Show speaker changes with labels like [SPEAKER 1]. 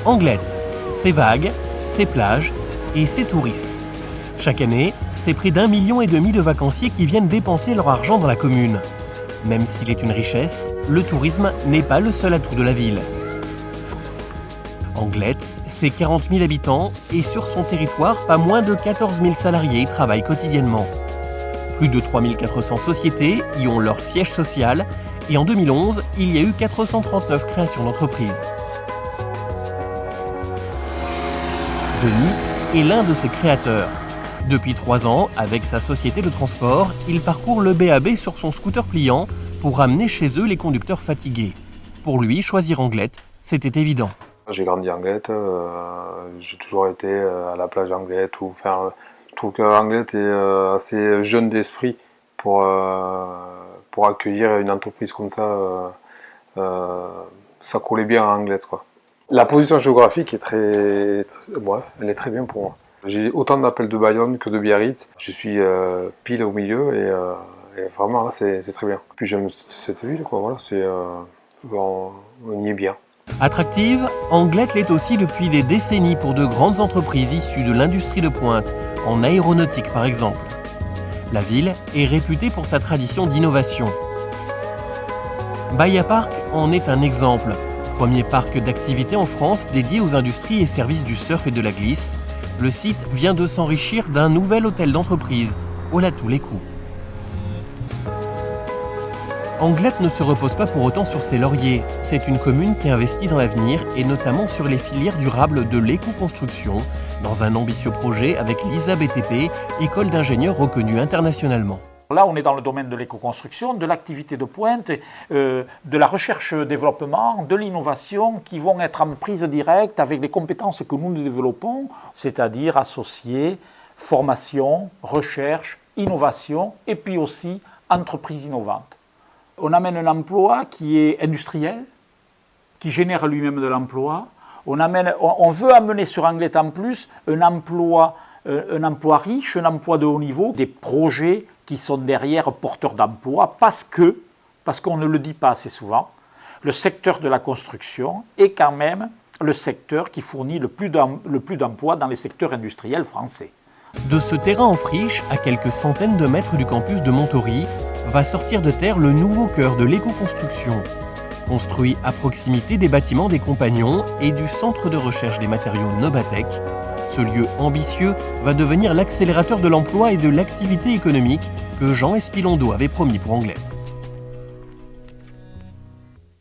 [SPEAKER 1] Anglet, c'est vague, c'est plage et c'est touriste. Chaque année, c'est près d'1,5 million de vacanciers qui viennent dépenser leur argent dans la commune. Même s'il est une richesse, le tourisme n'est pas le seul atout de la ville. Anglet, c'est 40 000 habitants et sur son territoire, pas moins de 14 000 salariés y travaillent quotidiennement. Plus de 3 400 sociétés y ont leur siège social et en 2011, il y a eu 439 créations d'entreprises. Denis est l'un de ses créateurs. Depuis 3 ans, avec sa société de transport, il parcourt le BAB sur son scooter pliant pour ramener chez eux les conducteurs fatigués. Pour lui, choisir Anglet, c'était évident.
[SPEAKER 2] J'ai grandi à Anglet, j'ai toujours été à la plage d'Anglet. Je trouve qu'Anglet est assez jeune d'esprit pour accueillir une entreprise comme ça. Ça collait bien à Anglet, quoi. La position géographique est elle est très bien pour moi. J'ai autant d'appels de Bayonne que de Biarritz. Je suis pile au milieu et vraiment là c'est très bien. Puis j'aime cette ville, quoi. Voilà, on y est bien.
[SPEAKER 1] Attractive, Anglet l'est aussi depuis des décennies pour de grandes entreprises issues de l'industrie de pointe, en aéronautique par exemple. La ville est réputée pour sa tradition d'innovation. Bahia Park en est un exemple. Premier parc d'activités en France dédié aux industries et services du surf et de la glisse, le site vient de s'enrichir d'un nouvel hôtel d'entreprise, au tous les coups. Anglet ne se repose pas pour autant sur ses lauriers. C'est une commune qui investit dans l'avenir et notamment sur les filières durables de l'éco-construction, dans un ambitieux projet avec l'ISA BTP, école d'ingénieurs reconnue internationalement.
[SPEAKER 3] Là, on est dans le domaine de l'éco-construction, de l'activité de pointe, de la recherche-développement, de l'innovation qui vont être en prise directe avec les compétences que nous développons, c'est-à-dire associer formation, recherche, innovation et puis aussi entreprise innovante. On amène un emploi qui est industriel, qui génère lui-même de l'emploi. On veut amener sur Anglet en plus un emploi riche, un emploi de haut niveau, des projets qui sont derrière porteurs d'emploi parce qu'on ne le dit pas assez souvent, le secteur de la construction est quand même le secteur qui fournit le plus d'emplois dans les secteurs industriels français.
[SPEAKER 1] De ce terrain en friche, à quelques centaines de mètres du campus de Montory, va sortir de terre le nouveau cœur de l'éco-construction. Construit à proximité des bâtiments des Compagnons et du centre de recherche des matériaux Nobatec, ce lieu ambitieux va devenir l'accélérateur de l'emploi et de l'activité économique que Jean Espilondo avait promis pour Anglet.